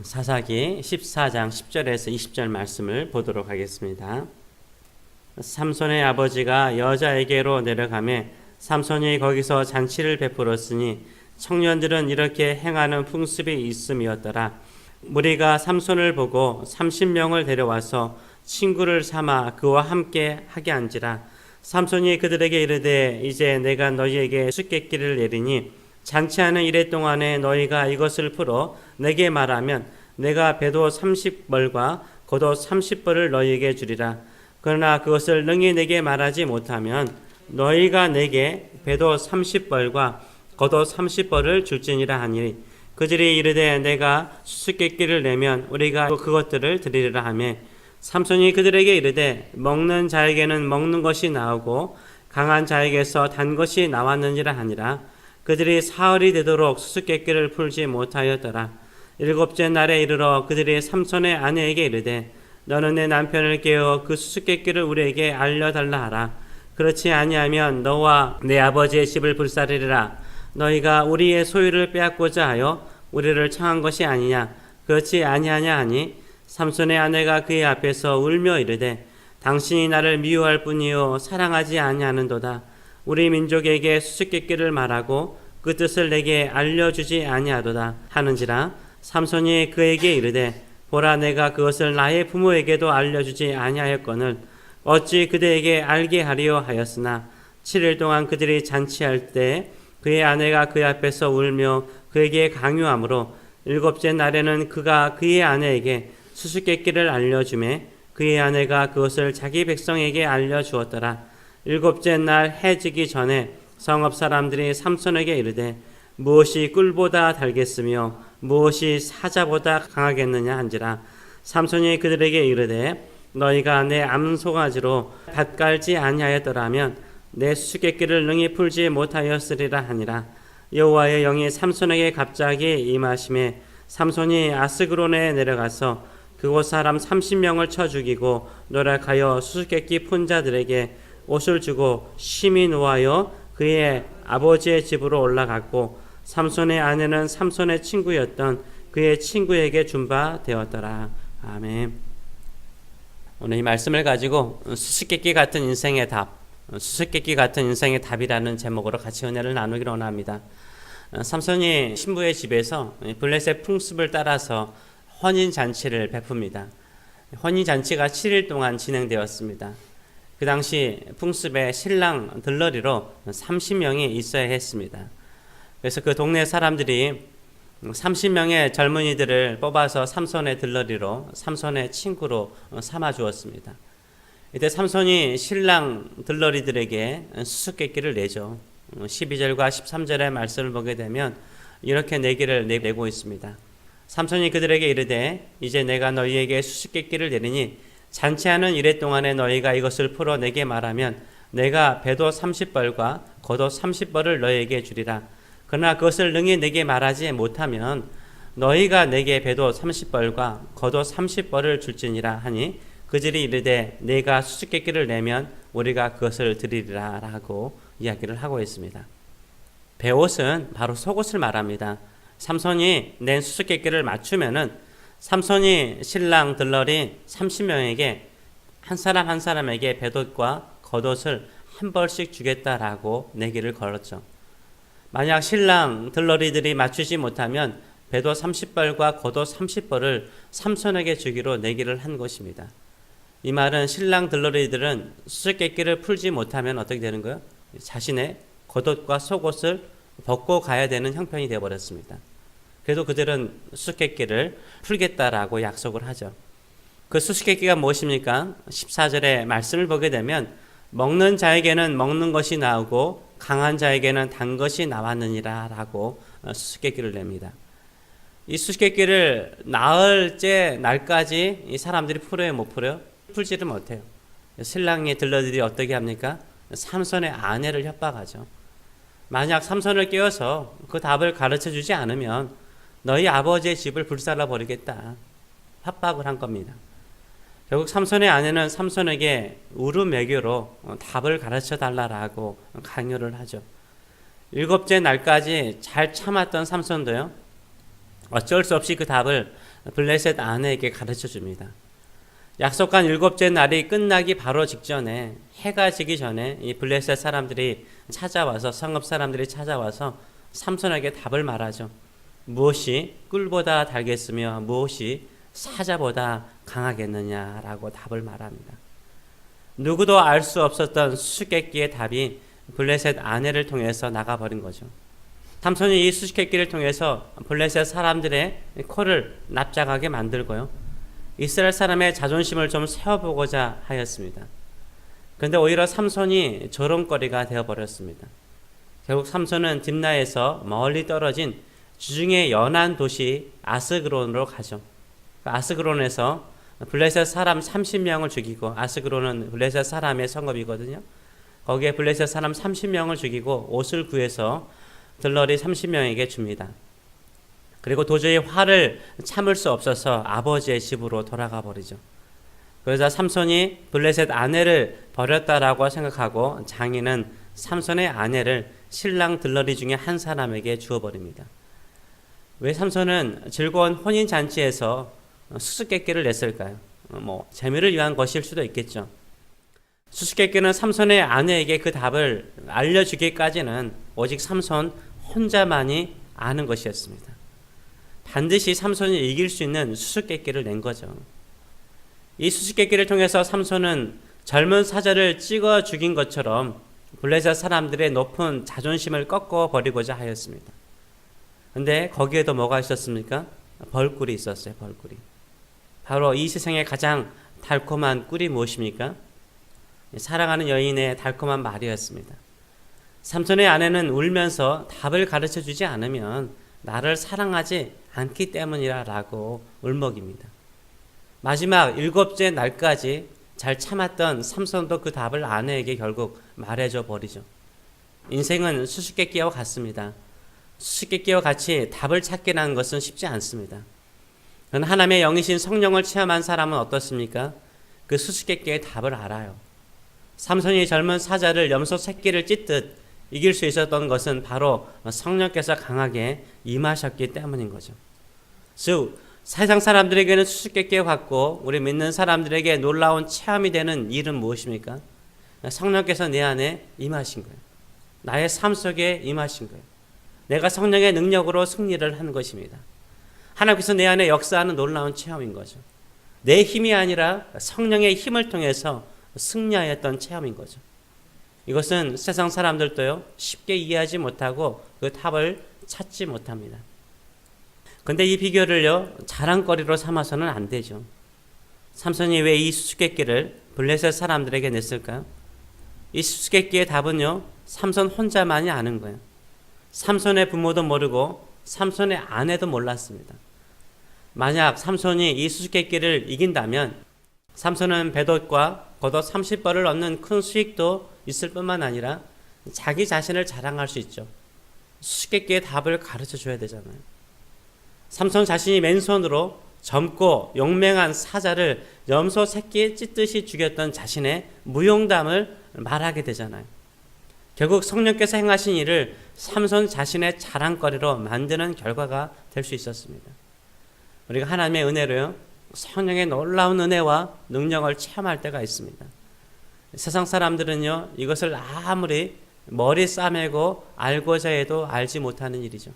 사사기 14장 10절에서 20절 말씀을 보도록 하겠습니다. 삼손의 아버지가 여자에게로 내려가매 삼손이 거기서 잔치를 베풀었으니 청년들은 이렇게 행하는 풍습이 있음이었더라. 무리가 삼손을 보고 30명을 데려와서 친구를 삼아 그와 함께 하게 한지라. 삼손이 그들에게 이르되 이제 내가 너희에게 수수께끼를 내리니 잔치하는 이래 동안에 너희가 이것을 풀어 내게 말하면 내가 배도 30벌과 겉옷 30벌을 너희에게 주리라. 그러나 그것을 능히 내게 말하지 못하면 너희가 내게 배도 30벌과 겉옷 30벌을 줄지니라 하니 그들이 이르되 내가 수수께끼를 내면 우리가 그것들을 드리리라 하며 삼손이 그들에게 이르되 먹는 자에게는 먹는 것이 나오고 강한 자에게서 단 것이 나왔느니라 하니라. 그들이 사흘이 되도록 수수께끼를 풀지 못하였더라. 일곱째 날에 이르러 그들이 삼손의 아내에게 이르되 너는 내 남편을 깨워 그 수수께끼를 우리에게 알려달라 하라. 그렇지 아니하면 너와 내 아버지의 집을 불사르리라. 너희가 우리의 소유를 빼앗고자 하여 우리를 청한 것이 아니냐. 그렇지 아니하냐 하니 삼손의 아내가 그의 앞에서 울며 이르되 당신이 나를 미워할 뿐이요 사랑하지 아니하는도다. 우리 민족에게 수수께끼를 말하고 그 뜻을 내게 알려주지 아니하도다 하는지라. 삼손이 그에게 이르되 보라 내가 그것을 나의 부모에게도 알려주지 아니하였거늘 어찌 그대에게 알게 하리요 하였으나 7일 동안 그들이 잔치할 때 그의 아내가 그의 앞에서 울며 그에게 강요하므로 일곱째 날에는 그가 그의 아내에게 수수께끼를 알려주매 그의 아내가 그것을 자기 백성에게 알려주었더라. 일곱째 날 해 지기 전에 성읍 사람들이 삼손에게 이르되 무엇이 꿀보다 달겠으며 무엇이 사자보다 강하겠느냐 한지라. 삼손이 그들에게 이르되 너희가 내 암송아지로 밭 깔지 아니하였더라면 내 수수께끼를 능히 풀지 못하였으리라 하니라. 여호와의 영이 삼손에게 갑자기 임하심에 삼손이 아스그론에 내려가서 그곳 사람 30명을 쳐 죽이고 노력하여 수수께끼 푼 자들에게 옷을 주고 심히 노하여 그의 아버지의 집으로 올라갔고 삼손의 아내는 삼손의 친구였던 그의 친구에게 준 바 되었더라. 아멘. 오늘 이 말씀을 가지고 수수께끼 같은 인생의 답, 수수께끼 같은 인생의 답이라는 제목으로 같이 은혜를 나누기를 원합니다. 삼손이 신부의 집에서 블레셋 풍습을 따라서 혼인잔치를 베풉니다. 혼인잔치가 7일 동안 진행되었습니다. 그 당시 풍습에 신랑 들러리로 30명이 있어야 했습니다. 그래서 그 동네 사람들이 30명의 젊은이들을 뽑아서 삼손의 들러리로 삼손의 친구로 삼아 주었습니다. 이때 삼손이 신랑 들러리들에게 수수께끼를 내죠. 12절과 13절의 말씀을 보게 되면 이렇게 내기를 내고 있습니다. 삼손이 그들에게 이르되 이제 내가 너희에게 수수께끼를 내리니 잔치하는 이래 동안에 너희가 이것을 풀어 내게 말하면 내가 배도 30벌과 겉옷 30벌을 너희에게 주리라. 그러나 그것을 능히 내게 말하지 못하면 너희가 내게 배도 30벌과 겉옷 30벌을 줄지니라 하니 그들이 이르되 내가 수수께끼를 내면 우리가 그것을 드리리라 라고 이야기를 하고 있습니다. 배옷은 바로 속옷을 말합니다. 삼손이 낸 수수께끼를 맞추면은 삼손이 신랑 들러리 30명에게 한 사람 한 사람에게 배옷과 겉옷을 한 벌씩 주겠다라고 내기를 걸었죠. 만약 신랑 들러리들이 맞추지 못하면 배도 30벌과 겉옷 30벌을 삼손에게 주기로 내기를 한 것입니다. 이 말은 신랑 들러리들은 수수께끼를 풀지 못하면 어떻게 되는 거예요? 자신의 겉옷과 속옷을 벗고 가야 되는 형편이 되어버렸습니다. 그래도 그들은 수수께끼를 풀겠다라고 약속을 하죠. 그 수수께끼가 무엇입니까? 14절의 말씀을 보게 되면 먹는 자에게는 먹는 것이 나오고 강한 자에게는 단 것이 나왔느니라 라고 수수께끼를 냅니다. 이 수수께끼를 나흘째 날까지 이 사람들이 풀어요, 못 풀어요? 풀지를 못해요. 신랑의 들러리들이 어떻게 합니까? 삼손의 아내를 협박하죠. 만약 삼손을 깨워서 그 답을 가르쳐 주지 않으면 너희 아버지의 집을 불살라 버리겠다. 협박을 한 겁니다. 결국 삼손의 아내는 삼손에게 우르메교로 답을 가르쳐 달라고 강요를 하죠. 7째 날까지 잘 참았던 삼손도요. 어쩔 수 없이 그 답을 블레셋 아내에게 가르쳐 줍니다. 약속한 7째 날이 끝나기 바로 직전에, 해가 지기 전에 이 블레셋 사람들이 찾아와서, 성읍 사람들이 찾아와서 삼손에게 답을 말하죠. 무엇이 꿀보다 달겠으며 무엇이 사자보다 강하겠느냐라고 답을 말합니다. 누구도 알 수 없었던 수수께끼의 답이 블레셋 아내를 통해서 나가버린 거죠. 삼손이 이 수수께끼를 통해서 블레셋 사람들의 코를 납작하게 만들고요, 이스라엘 사람의 자존심을 좀 세워보고자 하였습니다. 그런데 오히려 삼손이 조롱거리가 되어버렸습니다. 결국 삼손은 딥나에서 멀리 떨어진 주중에 연안 도시 아스그론으로 가죠. 아스그론에서 블레셋 사람 30명을 죽이고, 아스그론은 블레셋 사람의 성읍이거든요. 거기에 블레셋 사람 30명을 죽이고 옷을 구해서 들러리 30명에게 줍니다. 그리고 도저히 화를 참을 수 없어서 아버지의 집으로 돌아가 버리죠. 그러자 삼손이 블레셋 아내를 버렸다라고 생각하고 장인은 삼손의 아내를 신랑 들러리 중에 한 사람에게 주어버립니다. 왜 삼손은 즐거운 혼인잔치에서 수수께끼를 냈을까요? 재미를 위한 것일 수도 있겠죠. 수수께끼는 삼손의 아내에게 그 답을 알려주기까지는 오직 삼손 혼자만이 아는 것이었습니다. 반드시 삼손이 이길 수 있는 수수께끼를 낸 거죠. 이 수수께끼를 통해서 삼손은 젊은 사자를 찍어 죽인 것처럼 블레셋 사람들의 높은 자존심을 꺾어버리고자 하였습니다. 근데 거기에도 뭐가 있었습니까? 벌꿀이 있었어요. 벌꿀이. 바로 이 세상의 가장 달콤한 꿀이 무엇입니까? 사랑하는 여인의 달콤한 말이었습니다. 삼손의 아내는 울면서 답을 가르쳐 주지 않으면 나를 사랑하지 않기 때문이라고 울먹입니다. 마지막 7째 날까지 잘 참았던 삼손도 그 답을 아내에게 결국 말해줘 버리죠. 인생은 수수께끼와 같습니다. 수수께끼와 같이 답을 찾기라는 것은 쉽지 않습니다. 그러나 하나님의 영이신 성령을 체험한 사람은 어떻습니까? 그 수수께끼의 답을 알아요. 삼손이 젊은 사자를 염소 새끼를 찢듯 이길 수 있었던 것은 바로 성령께서 강하게 임하셨기 때문인 거죠. 즉 세상 사람들에게는 수수께끼와 같고 우리 믿는 사람들에게 놀라운 체험이 되는 일은 무엇입니까? 성령께서 내 안에 임하신 거예요. 나의 삶 속에 임하신 거예요. 내가 성령의 능력으로 승리를 하는 것입니다. 하나님께서 내 안에 역사하는 놀라운 체험인 거죠. 내 힘이 아니라 성령의 힘을 통해서 승리하였던 체험인 거죠. 이것은 세상 사람들도요 쉽게 이해하지 못하고 그 답을 찾지 못합니다. 근데 이 비결을요 자랑거리로 삼아서는 안 되죠. 삼손이 왜 이 수수께끼를 블레셋 사람들에게 냈을까요? 이 수수께끼의 답은요 삼손 혼자만이 아는 거예요. 삼손의 부모도 모르고 삼손의 아내도 몰랐습니다. 만약 삼손이 이 수수께끼를 이긴다면 삼손은 배옷과 겉옷 30벌을 얻는 큰 수익도 있을 뿐만 아니라 자기 자신을 자랑할 수 있죠. 수수께끼의 답을 가르쳐 줘야 되잖아요. 삼손 자신이 맨손으로 젊고 용맹한 사자를 염소 새끼 찢듯이 죽였던 자신의 무용담을 말하게 되잖아요. 결국 성령께서 행하신 일을 삼손 자신의 자랑거리로 만드는 결과가 될 수 있었습니다. 우리가 하나님의 은혜로요 성령의 놀라운 은혜와 능력을 체험할 때가 있습니다. 세상 사람들은요 이것을 아무리 머리 싸매고 알고자 해도 알지 못하는 일이죠.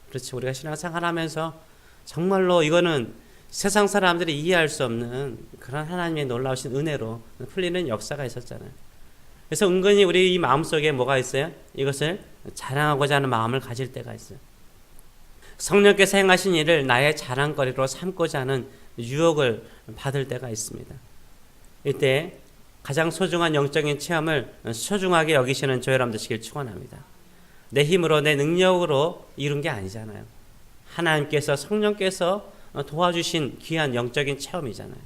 그렇지, 우리가 신앙생활하면서 정말로 이거는 세상 사람들이 이해할 수 없는 그런 하나님의 놀라우신 은혜로 풀리는 역사가 있었잖아요. 그래서 은근히 우리 이 마음속에 뭐가 있어요? 이것을 자랑하고자 하는 마음을 가질 때가 있어요. 성령께서 행하신 일을 나의 자랑거리로 삼고자 하는 유혹을 받을 때가 있습니다. 이때 가장 소중한 영적인 체험을 소중하게 여기시는 저 여러분 되시길 축원합니다. 내 힘으로 내 능력으로 이룬 게 아니잖아요. 하나님께서 성령께서 도와주신 귀한 영적인 체험이잖아요.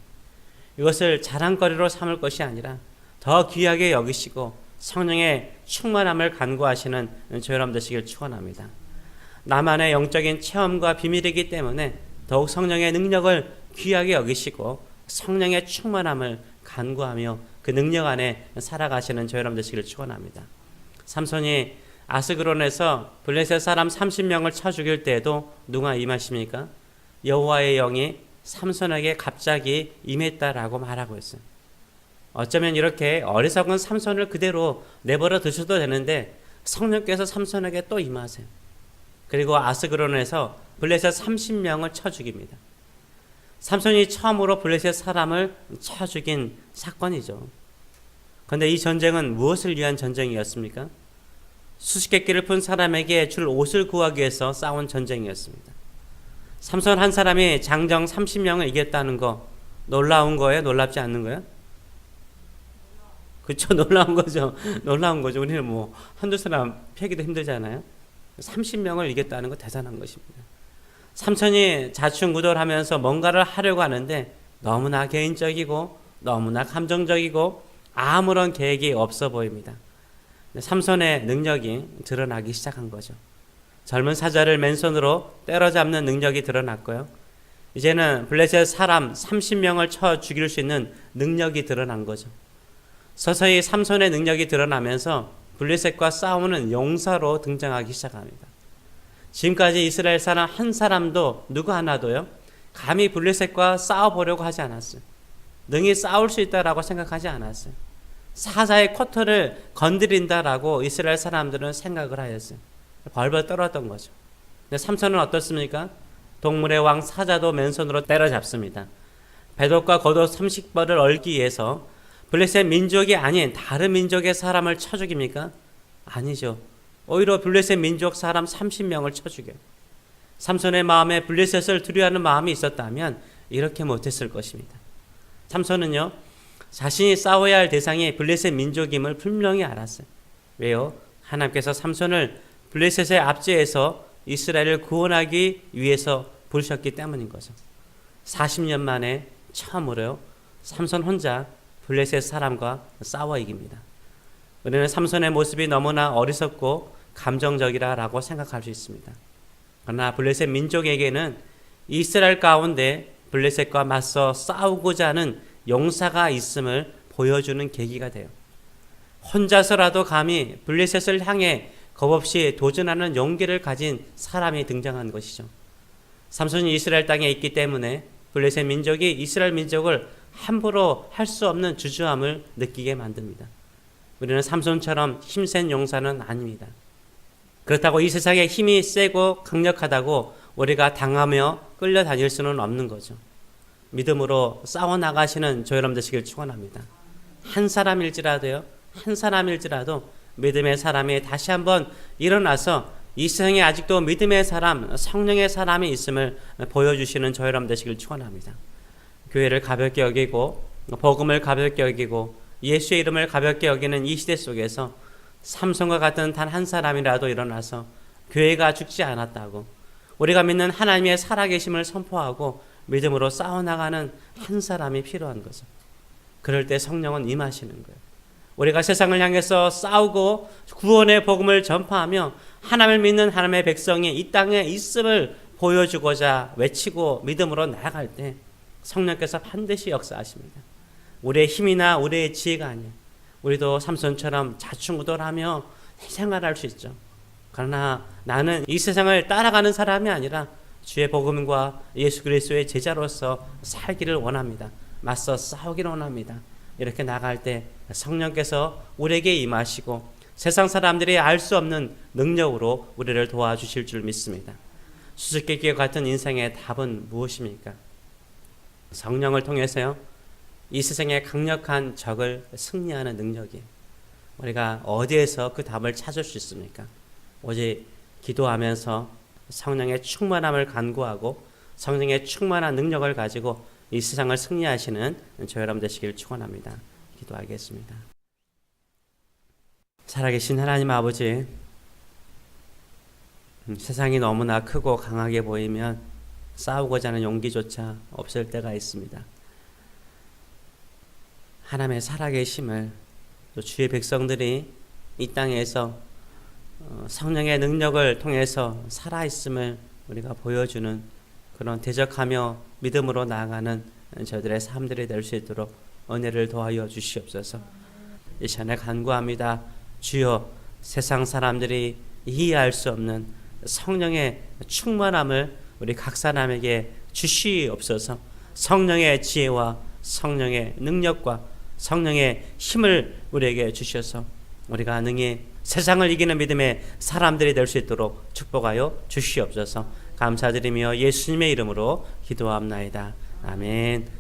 이것을 자랑거리로 삼을 것이 아니라 더 귀하게 여기시고 성령의 충만함을 간구하시는 저 여러분 되시길 축원합니다. 나만의 영적인 체험과 비밀이기 때문에 더욱 성령의 능력을 귀하게 여기시고 성령의 충만함을 간구하며 그 능력 안에 살아가시는 저 여러분 되시길 축원합니다. 삼손이 아스그론에서 블레셋 사람 30명을 쳐 죽일 때에도 누가 임하십니까? 여호와의 영이 삼손에게 갑자기 임했다라고 말하고 있어요. 어쩌면 이렇게 어리석은 삼손을 그대로 내버려 두셔도 되는데 성령께서 삼손에게 또 임하세요. 그리고 아스그론에서 블레셋 30명을 쳐 죽입니다. 삼손이 처음으로 블레셋 사람을 쳐 죽인 사건이죠. 그런데 이 전쟁은 무엇을 위한 전쟁이었습니까? 수수께끼를 푼 사람에게 줄 옷을 구하기 위해서 싸운 전쟁이었습니다. 삼손 한 사람이 장정 30명을 이겼다는 거 놀라운 거예요? 놀랍지 않는 거예요? 그렇죠. 놀라운 거죠. 놀라운 거죠. 우리는 뭐 한두 사람 패기도 힘들잖아요. 30명을 이겼다는 거 대단한 것입니다. 삼손이 자충우돌하면서 뭔가를 하려고 하는데 너무나 개인적이고 너무나 감정적이고 아무런 계획이 없어 보입니다. 삼손의 능력이 드러나기 시작한 거죠. 젊은 사자를 맨손으로 때려잡는 능력이 드러났고요. 이제는 블레셋 사람 30명을 쳐 죽일 수 있는 능력이 드러난 거죠. 서서히 삼손의 능력이 드러나면서 블레셋과 싸우는 용사로 등장하기 시작합니다. 지금까지 이스라엘 사람 한 사람도 누구 하나도요 감히 블레셋과 싸워보려고 하지 않았어요. 능히 싸울 수 있다라고 생각하지 않았어요. 사자의 코털을 건드린다라고 이스라엘 사람들은 생각을 하였어요. 벌벌 떨었던 거죠. 근데 삼손은 어떻습니까? 동물의 왕 사자도 맨손으로 때려잡습니다. 배옷과 겉옷 30벌을 얻기 위해서 블레셋 민족이 아닌 다른 민족의 사람을 쳐 죽입니까? 아니죠. 오히려 블레셋 민족 사람 30명을 쳐 죽여요. 삼손의 마음에 블레셋을 두려워하는 마음이 있었다면 이렇게 못했을 것입니다. 삼손은요, 자신이 싸워야 할 대상이 블레셋 민족임을 분명히 알았어요. 왜요? 하나님께서 삼손을 블레셋의 압제에서 이스라엘을 구원하기 위해서 부르셨기 때문인 거죠. 40년 만에 처음으로요, 삼손 혼자 블레셋 사람과 싸워 이깁니다. 우리는 삼손의 모습이 너무나 어리석고 감정적이라고 생각할 수 있습니다. 그러나 블레셋 민족에게는 이스라엘 가운데 블레셋과 맞서 싸우고자 하는 용사가 있음을 보여주는 계기가 돼요. 혼자서라도 감히 블레셋을 향해 겁없이 도전하는 용기를 가진 사람이 등장한 것이죠. 삼손이 이스라엘 땅에 있기 때문에 블레셋 민족이 이스라엘 민족을 함부로 할 수 없는 주저함을 느끼게 만듭니다. 우리는 삼손처럼 힘센 용사는 아닙니다. 그렇다고 이 세상에 힘이 세고 강력하다고 우리가 당하며 끌려다닐 수는 없는 거죠. 믿음으로 싸워나가시는 저 여러분 되시길 축원합니다. 한 사람일지라도 믿음의 사람이 다시 한번 일어나서 이 세상에 아직도 믿음의 사람, 성령의 사람이 있음을 보여주시는 저 여러분 되시길 축원합니다. 교회를 가볍게 여기고 복음을 가볍게 여기고 예수의 이름을 가볍게 여기는 이 시대 속에서 삼손과 같은 단 한 사람이라도 일어나서 교회가 죽지 않았다고, 우리가 믿는 하나님의 살아계심을 선포하고 믿음으로 싸워나가는 한 사람이 필요한 거죠. 그럴 때 성령은 임하시는 거예요. 우리가 세상을 향해서 싸우고 구원의 복음을 전파하며 하나님을 믿는 하나님의 백성이 이 땅에 있음을 보여주고자 외치고 믿음으로 나아갈 때 성령께서 반드시 역사하십니다. 우리의 힘이나 우리의 지혜가 아니에요. 우리도 삼손처럼 자충우돌하며 생활할 수 있죠. 그러나 나는 이 세상을 따라가는 사람이 아니라 주의 복음과 예수 그리스도의 제자로서 살기를 원합니다. 맞서 싸우기를 원합니다. 이렇게 나갈 때 성령께서 우리에게 임하시고 세상 사람들이 알 수 없는 능력으로 우리를 도와주실 줄 믿습니다. 수수께끼와 같은 인생의 답은 무엇입니까? 성령을 통해서요, 이 세상의 강력한 적을 승리하는 능력이에요. 우리가 어디에서 그 답을 찾을 수 있습니까? 오직 기도하면서 성령의 충만함을 간구하고 성령의 충만한 능력을 가지고 이 세상을 승리하시는 저 여러분 되시길 축원합니다. 기도하겠습니다. 살아계신 하나님 아버지, 세상이 너무나 크고 강하게 보이면 싸우고자 하는 용기조차 없을 때가 있습니다. 하나님의 살아계심을, 또 주의 백성들이 이 땅에서 성령의 능력을 통해서 살아있음을 우리가 보여주는 그런 대적하며 믿음으로 나아가는 저들의 삶들이 될 수 있도록 은혜를 더하여 주시옵소서. 이 시간에 간구합니다. 주여, 세상 사람들이 이해할 수 없는 성령의 충만함을 우리 각 사람에게 주시옵소서. 성령의 지혜와 성령의 능력과 성령의 힘을 우리에게 주셔서 우리가 능히 세상을 이기는 믿음의 사람들이 될 수 있도록 축복하여 주시옵소서. 감사드리며 예수님의 이름으로 기도합나이다. 아멘.